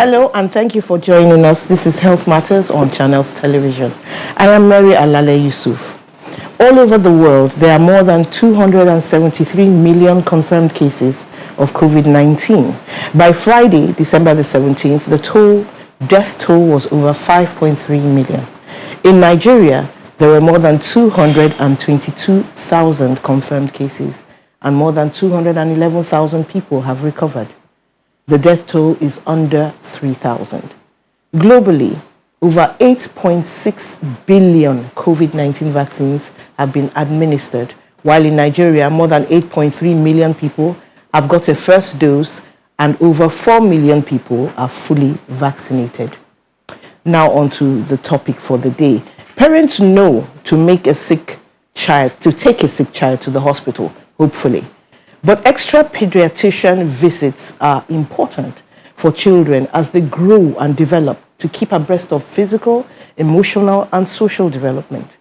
Hello, and thank you for joining us. This is Health Matters on Channels Television. I am Mary Alale Yusuf. All over the world, there are more than 273 million confirmed cases of COVID-19. By Friday, December the 17th, the death toll was over 5.3 million. In Nigeria, there were more than 222,000 confirmed cases, and more than 211,000 people have recovered. The death toll is under 3,000. Globally, over 8.6 billion COVID-19 vaccines have been administered, while in Nigeria, more than 8.3 million people have got a first dose and over 4 million people are fully vaccinated. Now on to the topic for the day. Parents know to take a sick child to the hospital, hopefully. But extra pediatrician visits are important for children as they grow and develop to keep abreast of physical, emotional, and social development.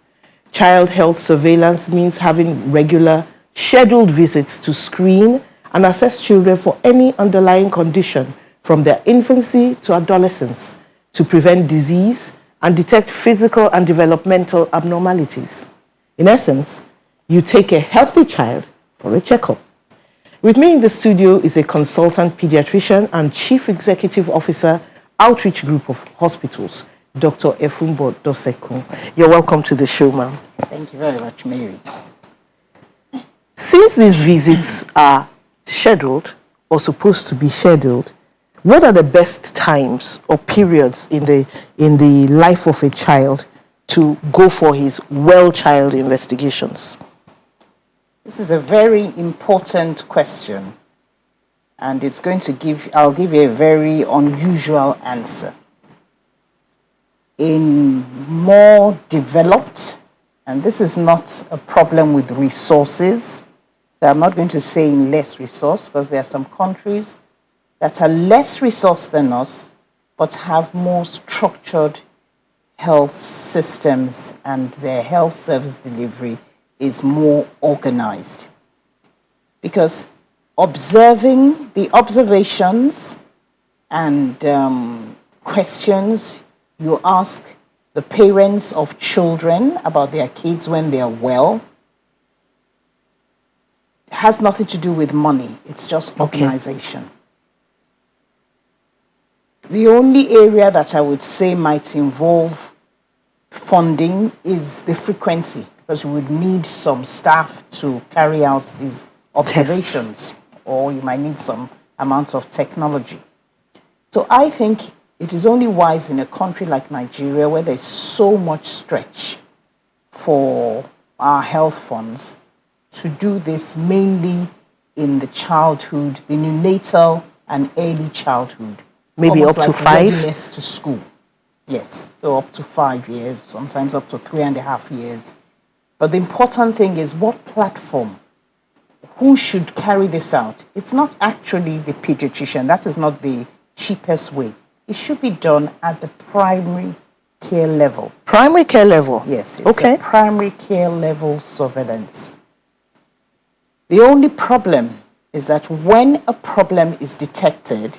Child health surveillance means having regular, scheduled visits to screen and assess children for any underlying condition from their infancy to adolescence to prevent disease and detect physical and developmental abnormalities. In essence, you take a healthy child for a checkup. With me in the studio is a consultant pediatrician and Chief Executive Officer, Outreach Group of Hospitals, Dr. Efumbo Dosekun. You're welcome to the show, ma'am. Thank you very much, Mary. Since these visits are scheduled or supposed to be scheduled, what are the best times or periods in the life of a child to go for his well-child investigations? This is a very important question, and I'll give you a very unusual answer. In more developed, and this is not a problem with resources, so I'm not going to say in less resource, because there are some countries that are less resourced than us, but have more structured health systems, and their health service delivery is more organized. Because the observations and questions you ask the parents of children about their kids when they are well has nothing to do with money. It's just organization. The only area that I would say might involve funding is the frequency, because you would need some staff to carry out these observations, or you might need some amount of technology. So I think it is only wise in a country like Nigeria, where there's so much stretch for our health funds, to do this mainly in the childhood, the neonatal and early childhood. Maybe up to 5? Readiness to school. Yes, so up to 5 years, sometimes up to 3.5 years. But the important thing is what platform, who should carry this out? It's not actually the pediatrician. That is not the cheapest way. It should be done at the primary care level. Primary care level? Yes, it's a primary care level surveillance. The only problem is that when a problem is detected,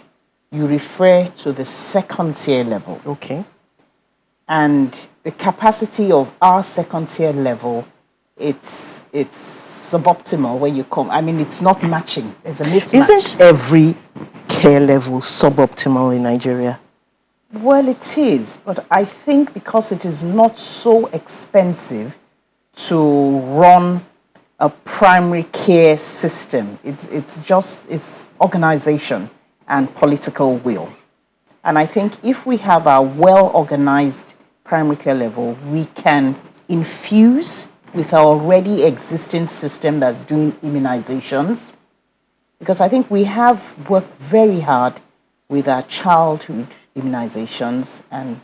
you refer to the second tier level. Okay. And the capacity of our second tier level, it's suboptimal when you come. I mean, it's not matching. There's a mismatch. Isn't every care level suboptimal in Nigeria? Well, it is, but I think because it is not so expensive to run a primary care system, it's organization and political will. And I think if we have a well-organized primary care level, we can infuse with our already existing system that's doing immunizations. Because I think we have worked very hard with our childhood immunizations, and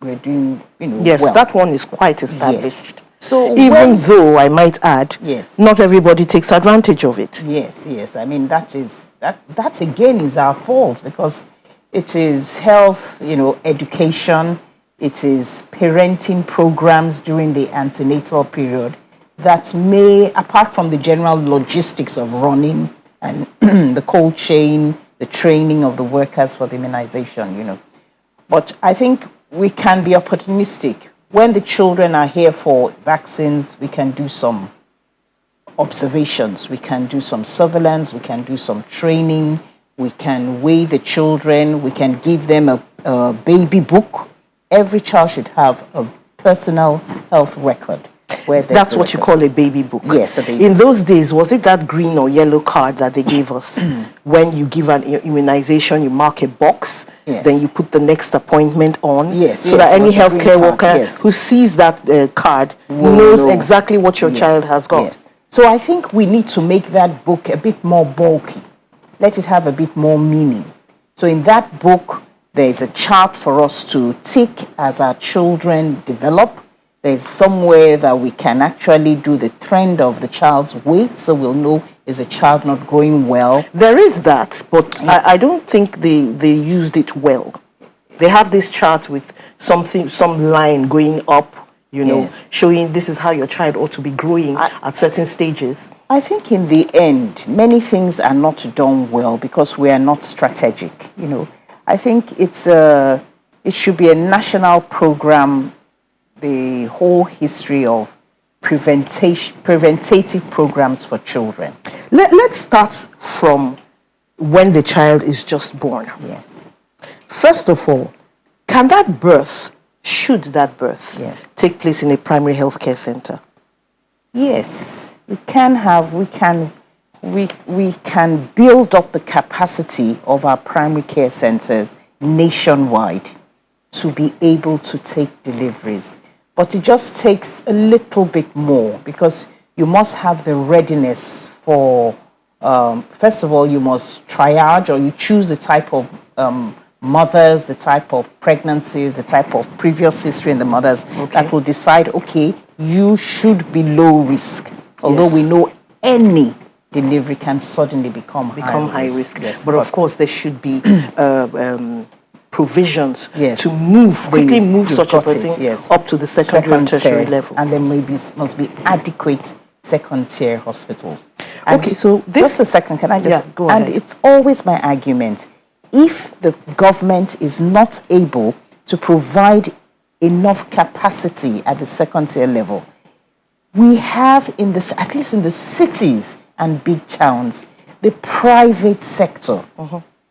we're doing, Yes, well. that one is quite established. Yes. So even though, I might add, yes, not everybody takes advantage of it. Yes. I mean, that again is our fault, because it is health, education, it is parenting programs during the antenatal period that may, apart from the general logistics of running and the cold chain, the training of the workers for the immunization, But I think we can be opportunistic. When the children are here for vaccines, we can do some observations, we can do some surveillance, we can do some training, we can weigh the children, we can give them a baby book. Every child should have a personal health record. That's what you call a baby book. Yes, a baby In those days, was it that green or yellow card that they gave us? When you give an immunization, you mark a box, Yes. then you put the next appointment on, Yes, so yes, that any it was a healthcare green card, worker yes. who sees that card Will knows know. exactly what your Yes, child has got. yes. So I think we need to make that book a bit more bulky. Let it have a bit more meaning. So in that book, there's a chart for us to tick as our children develop. There's somewhere that we can actually do the trend of the child's weight, so we'll know, is a child not growing well? There is that, but I don't think they used it well. They have this chart with some line going up, Yes. showing this is how your child ought to be growing at certain stages. I think in the end, many things are not done well because we are not strategic. I think it should be a national program, the whole history of preventative programs for children. Let's start from when the child is just born. Yes. First of all, should that birth Yes. take place in a primary health care center? Yes, we can build up the capacity of our primary care centers nationwide to be able to take deliveries. But it just takes a little bit more because you must have the readiness for, first of all, you must triage or you choose the type of mothers, the type of pregnancies, the type of previous history in the mothers that will decide, okay, you should be low risk. Although we know any delivery can suddenly become high risk. Yes, but of course, there should be provisions Yes. to quickly move such a person up to the secondary and tertiary level. And there must be adequate second-tier hospitals. So this... Just a second, can I just... Yeah, go ahead. And it's always my argument, if the government is not able to provide enough capacity at the second-tier level, we have, at least in the cities and big towns, the private sector,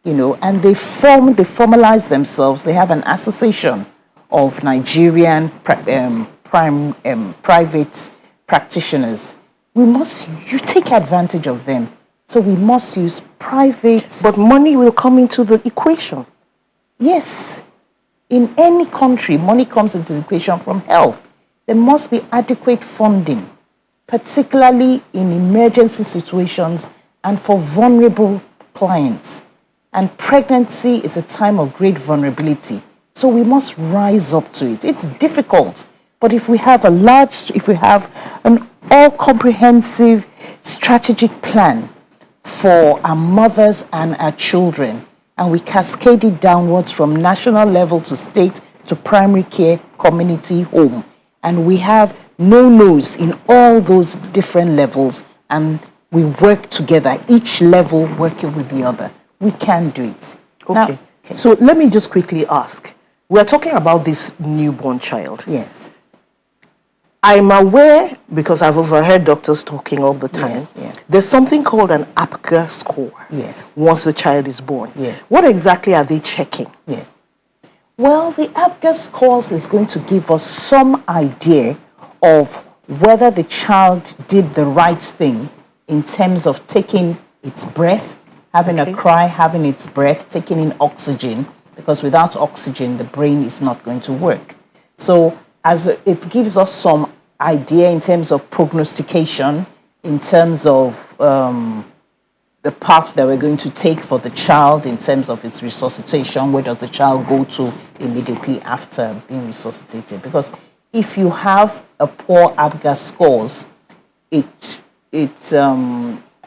and they formalize themselves. They have an association of Nigerian private practitioners. You take advantage of them. So we must use private... But money will come into the equation. Yes. In any country, money comes into the equation from health. There must be adequate funding, particularly in emergency situations and for vulnerable clients. And pregnancy is a time of great vulnerability. So we must rise up to it. It's difficult. But if we have an all-comprehensive strategic plan for our mothers and our children, and we cascade it downwards from national level to state to primary care, community, home, and we have no-nos in all those different levels, and we work together, each level working with the other, we can do it. Okay. So let me just quickly ask. We're talking about this newborn child. Yes. I'm aware, because I've overheard doctors talking all the time, Yes. there's something called an APGAR score Yes. once the child is born. Yes. What exactly are they checking? Yes. Well, the APGAR scores is going to give us some idea of whether the child did the right thing in terms of taking its breath, having a cry, having its breath, taking in oxygen, because without oxygen, the brain is not going to work. So it gives us some idea in terms of prognostication, in terms of the path that we're going to take for the child in terms of its resuscitation. Where does the child go to immediately after being resuscitated? Because if you have a poor APGAR scores,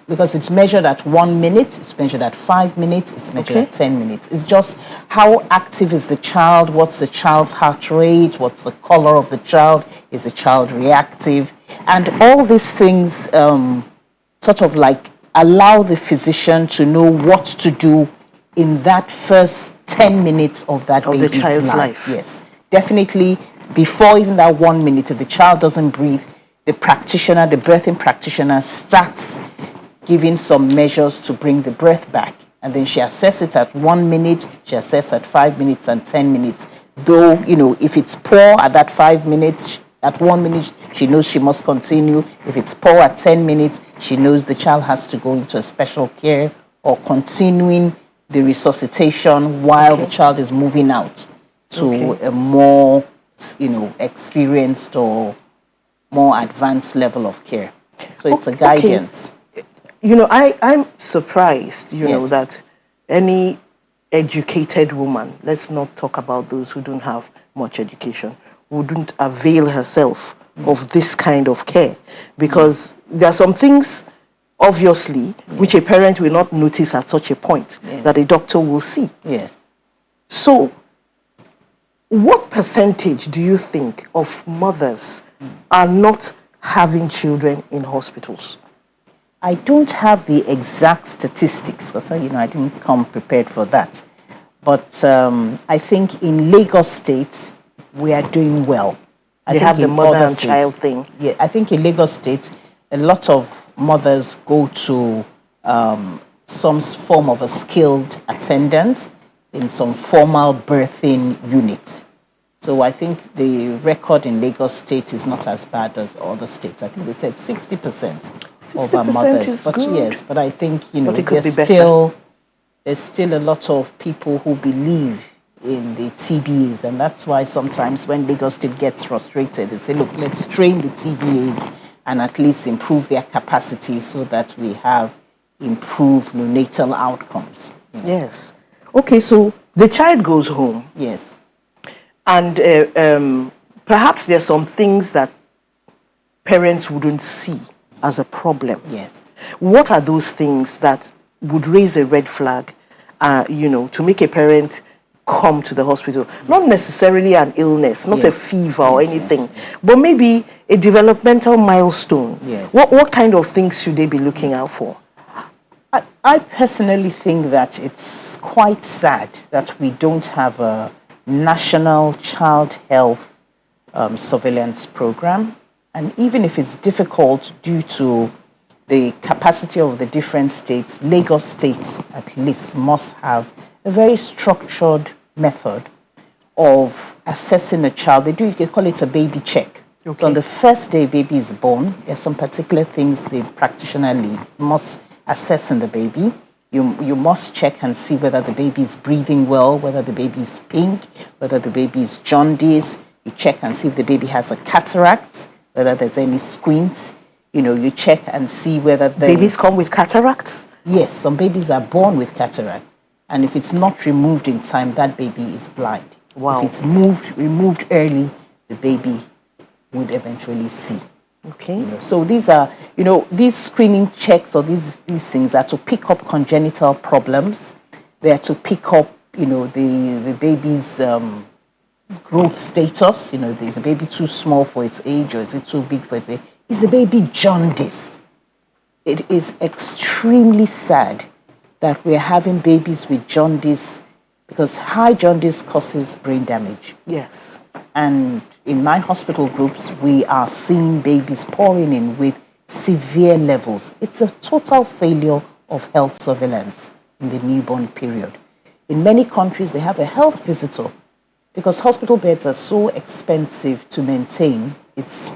because it's measured at 1 minute, it's measured at 5 minutes, it's measured at 10 minutes. It's just how active is the child, what's the child's heart rate, what's the color of the child, is the child reactive? And all these things sort of like allow the physician to know what to do in that first 10 minutes of that Of the baby's child's life. Yes, definitely before even that 1 minute, if the child doesn't breathe, the practitioner, the birthing practitioner starts giving some measures to bring the breath back. And then she assesses it at 1 minute, she assesses at 5 minutes and 10 minutes. Though, if it's poor at that 5 minutes, at 1 minute, she knows she must continue. If it's poor at 10 minutes, she knows the child has to go into a special care or continuing the resuscitation while the child is moving out to a more, experienced or more advanced level of care. So it's a guidance. I'm surprised, know, that any educated woman, let's not talk about those who don't have much education, wouldn't avail herself of this kind of care. Because there are some things, obviously, which a parent will not notice at such a point that a doctor will see. Yes. So, what percentage do you think of mothers are not having children in hospitals? I don't have the exact statistics because I didn't come prepared for that. But I think in Lagos State, we are doing well. They have the mother and child thing. Yeah, I think in Lagos State, a lot of mothers go to some form of a skilled attendant in some formal birthing unit. So I think the record in Lagos State is not as bad as other states. I think they said 60% of our mothers. Is but good. Yes, but I think but it could be there's still a lot of people who believe in the TBAs, and that's why sometimes when Lagos State gets frustrated, they say, look, let's train the TBAs and at least improve their capacity so that we have improved neonatal outcomes. Yes. Okay, so the child goes home. Yes. And perhaps there are some things that parents wouldn't see as a problem. Yes. What are those things that would raise a red flag, to make a parent come to the hospital? Not necessarily an illness, not a fever or anything, but maybe a developmental milestone. Yes. What kind of things should they be looking out for? I personally think that it's quite sad that we don't have a national child health surveillance program. And even if it's difficult due to the capacity of the different states, Lagos State at least must have a very structured method of assessing a child. They call it a baby check. Okay. So on the first day baby is born, there's some particular things the practitioner lead must assess in the baby. You must check and see whether the baby is breathing well, whether the baby is pink, whether the baby is jaundice. You check and see if the baby has a cataract, whether there's any squint. You check and see whether babies come with cataracts? Yes, some babies are born with cataract. And if it's not removed in time, that baby is blind. Wow. If it's removed early, the baby would eventually see. Okay. So these are, these screening checks or these things are to pick up congenital problems. They are to pick up, the baby's growth status. Is the baby too small for its age or is it too big for its age? Is the baby jaundice? It is extremely sad that we're having babies with jaundice because high jaundice causes brain damage. Yes. And in my hospital groups, we are seeing babies pouring in with severe levels. It's a total failure of health surveillance in the newborn period. In many countries, they have a health visitor because hospital beds are so expensive to maintain. It's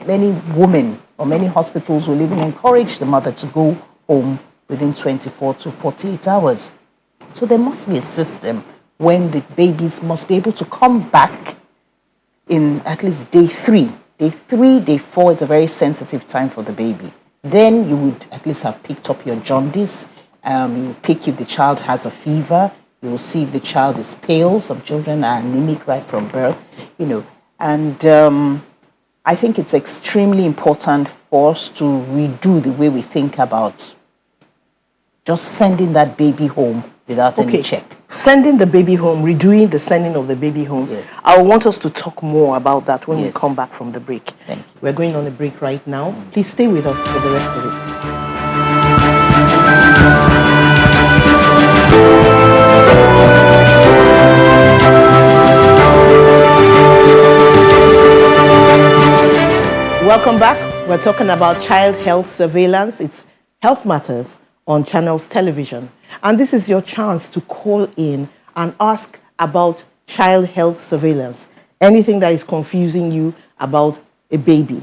many women or many hospitals will even encourage the mother to go home within 24 to 48 hours. So there must be a system when the babies must be able to come back in at least day 3. Day 3, day 4 is a very sensitive time for the baby. Then you would at least have picked up your jaundice. You will pick if the child has a fever. You will see if the child is pale. Some children are anemic right from birth, And I think it's extremely important for us to redo the way we think about just sending that baby home without any check. Sending the baby home, redoing the sending of the baby home. Yes. I want us to talk more about that when we come back from the break. Thank you. We're going on a break right now. Please stay with us for the rest of it. Welcome back. We're talking about child health surveillance. It's Health Matters on Channels Television. And this is your chance to call in and ask about child health surveillance. Anything that is confusing you about a baby.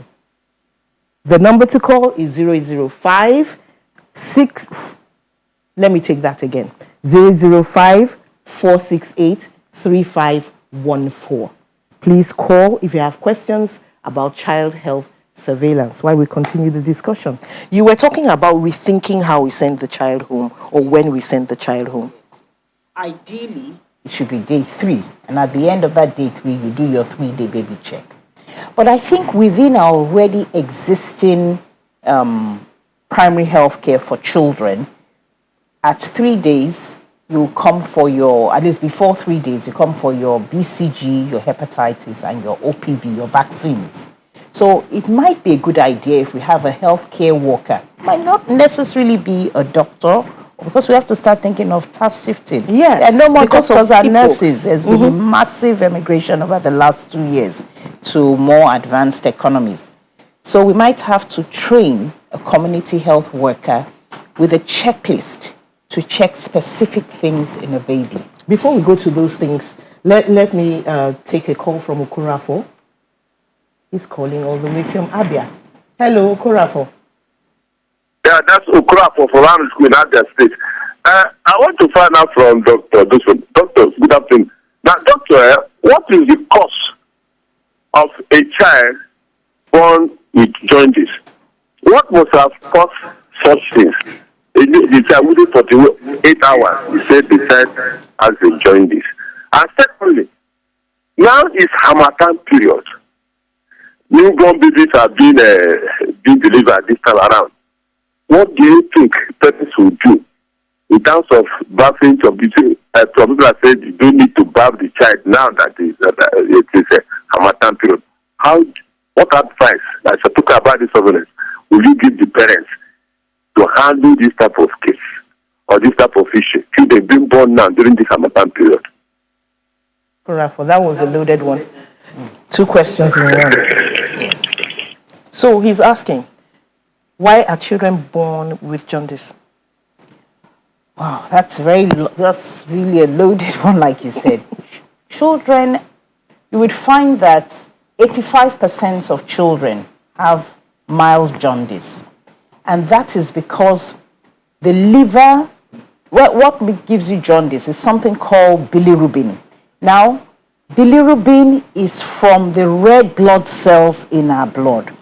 The number to call is 0056. Let me take that again. 005-468-3514. Please call if you have questions about child health surveillance while we continue the discussion. You were talking about rethinking how we send the child home or when we send the child home. Ideally, it should be day 3. And at the end of that day 3, you do your 3-day baby check. But I think within our already existing primary health care for children, at 3 days, you come for your, at least before 3 days, you come for your BCG, your hepatitis, and your OPV, your vaccines. So it might be a good idea if we have a healthcare worker. It might not necessarily be a doctor, because we have to start thinking of task shifting. Yes, there are no more because doctors of and people. nurses. There's been a massive emigration over the last 2 years to more advanced economies. So we might have to train a community health worker with a checklist to check specific things in a baby. Before we go to those things, let me take a call from Okurafo. He's calling all the way from Abia. Hello, Okurafo. Yeah, that's Okurafo from Army School in Abia State. I want to find out from Dr. Duson. Doctor, good afternoon. Now, doctor, what is the cause of a child born with jaundice? What must have caused such things? The child within 48 hours, he said the child has a jaundice. And secondly, now is Harmattan period. Newborn babies are being delivered this time around. What do you think parents will do in terms of bathing? Some people have said you don't need to bath the child now that it is a Harmattan period. What advice, as I talk about this surveillance, will you give the parents to handle this type of case or this type of issue? Should they be born now during this Harmattan period? Okurafo, that was a loaded one. 2 questions in one. Yes. So he's asking, why are children born with jaundice? Wow, that's really a loaded one, like you said. Children, you would find that 85% of children have mild jaundice. And that is because the liver, what gives you jaundice is something called bilirubin. Now, bilirubin is from the red blood cells in our blood.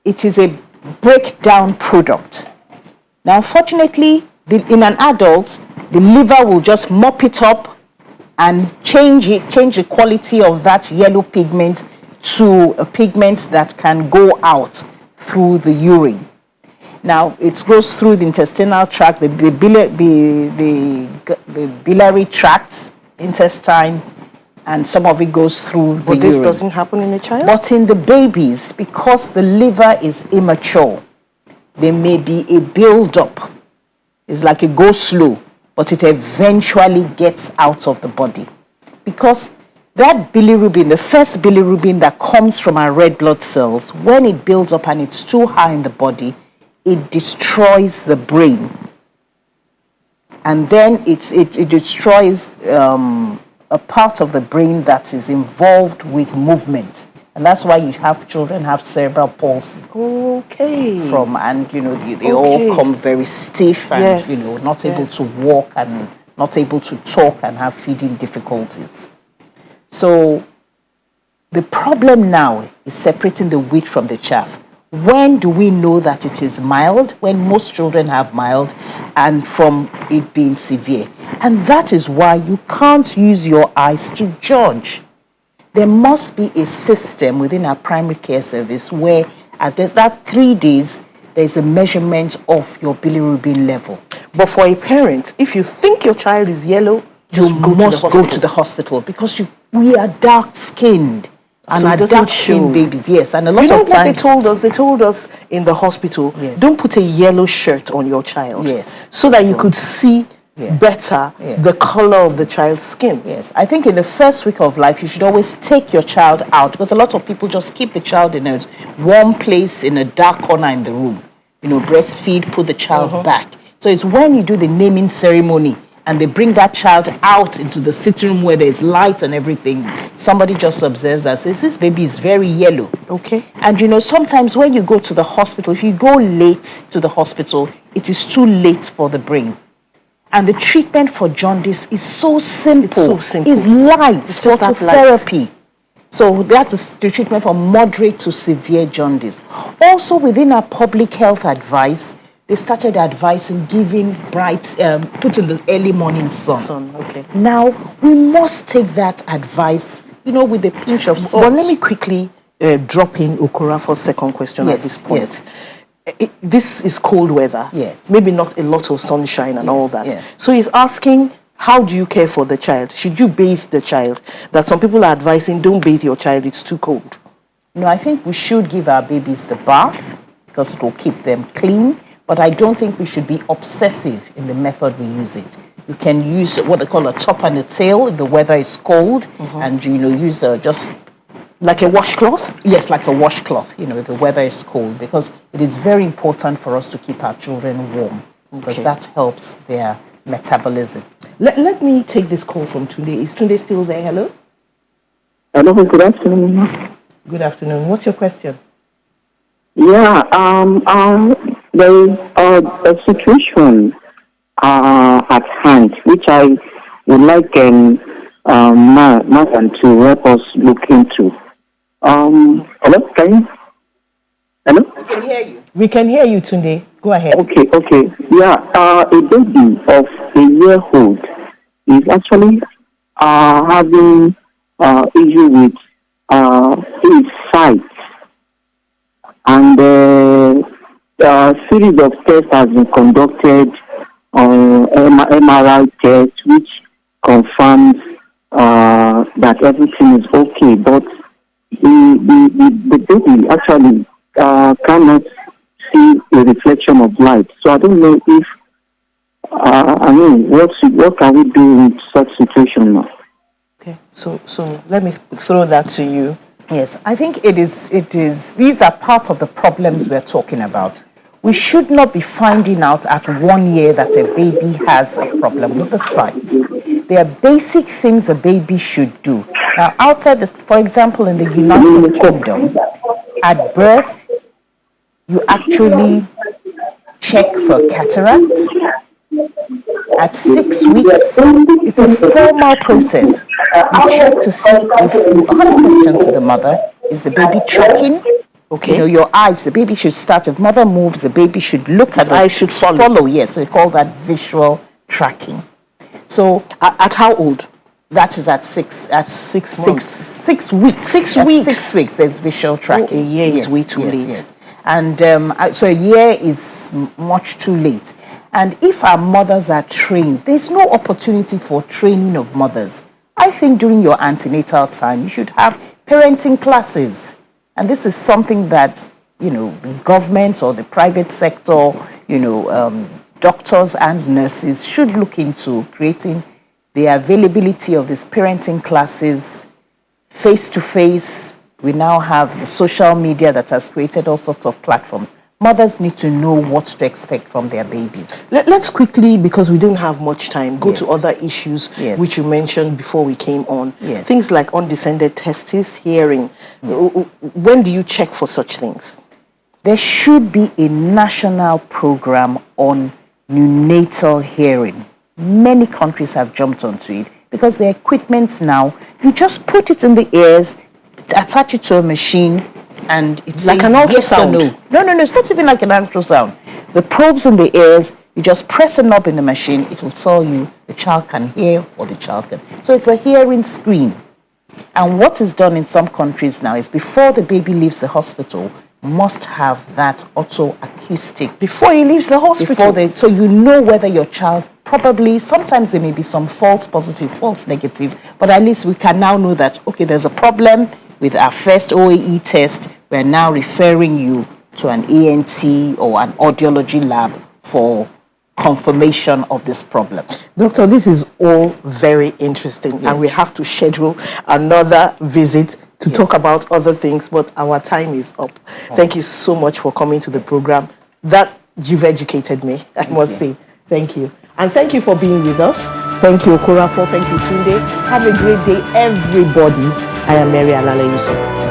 It is a breakdown product. Now, unfortunately, in an adult, the liver will just mop it up and change the quality of that yellow pigment to a pigment that can go out through the urine. Now, it goes through the intestinal tract, the biliary tract, intestine, and some of it goes through the urine. But this doesn't happen in a child? But in the babies, because the liver is immature, there may be a build-up. It's like it goes slow, but it eventually gets out of the body. Because that bilirubin, the first bilirubin that comes from our red blood cells, when it builds up and it's too high in the body, it destroys the brain. And then it destroys a part of the brain that is involved with movement. And that's why you have children have cerebral palsy. Okay. And they all come very stiff and Yes. not able to walk and not able to talk and have feeding difficulties. So the problem now is separating the wheat from the chaff. When do we know that it is mild? When most children have mild, and from it being severe. And that is why you can't use your eyes to judge. There must be a system within our primary care service where at that 3 days, there's a measurement of your bilirubin level. But for a parent, if you think your child is yellow, just you go must to the hospital. go to the hospital because we are dark-skinned. And So it our doesn't dark-skinned show. babies, yes. And a lot You know of what times, they told us? They told us in the hospital, Yes. don't put a yellow shirt on your child. Yes. So that you could see better the color of the child's skin. Yes, I think in the first week of life, you should always take your child out, because a lot of people just keep the child in a warm place in a dark corner in the room. Breastfeed, put the child back. So it's when you do the naming ceremony and they bring that child out into the sitting room where there's light and everything, somebody just observes and says, this baby is very yellow. Okay. And sometimes when you go to the hospital, if you go late to the hospital, it is too late for the brain. And the treatment for jaundice is so simple. It's so simple. It's light. It's just that phototherapy. light. So that's the treatment for moderate to severe jaundice. Also, within our public health advice, they started advising giving put in the early morning sun. Okay. Now, we must take that advice, with a pinch of salt. But let me quickly drop in Okura for second question at this point. Yes. This is cold weather. Yes. Maybe not a lot of sunshine and all that. Yes. So he's asking, how do you care for the child? Should you bathe the child? That some people are advising, don't bathe your child, it's too cold. No, I think we should give our babies the bath because it will keep them clean. But I don't think we should be obsessive in the method we use it. You can use what they call a top and a tail if the weather is cold, and use just like a washcloth. Yes, like a washcloth. If the weather is cold, because it is very important for us to keep our children warm, because that helps their metabolism. Let me take this call from Tunde. Is Tunde still there? Hello. Hello. Good afternoon. Good afternoon. What's your question? Yeah. There is a situation at hand which I would like Nathan to help us look into. Hello, can you? Hello? We can hear you. We can hear you, Tunde. Go ahead. Okay. Yeah, a baby of a year old is actually having issue with his sight, and a series of tests has been conducted on MRI test, which confirms that everything is okay, but the baby actually cannot see a reflection of light. So I don't know if what can we do in such situation now? Okay, so let me throw that to you. Yes, I think it is. These are part of the problems we're talking about. We should not be finding out at 1 year that a baby has a problem with the sight. There are basic things a baby should do. Now, outside this, for example, in the United Kingdom, at birth, you actually check for cataract. At 6 weeks, it's a formal process. You check to see if you ask questions to the mother. Is the baby tracking? Okay. Your eyes, the baby should start. If mother moves, the baby should look His at eyes should follow. Yes, so we call that visual tracking. So at how old? that is at 6 months. 6 weeks. 6 At weeks. 6 weeks, there's visual tracking. A year is way too late. And so a year is much too late. And if our mothers are trained, there's no opportunity for training of mothers. I think during your antenatal time, you should have parenting classes. And this is something that, the government or the private sector, doctors and nurses should look into creating the availability of these parenting classes face-to-face. We now have the social media that has created all sorts of platforms. Mothers need to know what to expect from their babies. Let's quickly, because we don't have much time, go to other issues which you mentioned before we came on. Things like undescended testes, hearing. When do you check for such things? There should be a national program on neonatal hearing. Many countries have jumped onto it because the equipment now, you just put it in the ears, attach it to a machine, and it's like an ultrasound. Yes or no, it's not even like an ultrasound. The probes in the ears, you just press a knob in the machine, it will tell you the child can hear or the child can. So it's a hearing screen. And what is done in some countries now is before the baby leaves the hospital, must have that auto-acoustic. Before he leaves the hospital? So you know whether your child, probably, sometimes there may be some false positive, false negative, but at least we can now know that, okay, there's a problem with our first OAE test. We're now referring you to an ENT or an audiology lab for confirmation of this problem. Doctor, this is all very interesting, and we have to schedule another visit to talk about other things, but our time is up. Thank you so much for coming to the program. That you've educated me, I must say. Thank you. And thank you for being with us. Thank you, Okorafor. Thank you, Tunde. Have a great day, everybody. I am Mary Alale Yusuf.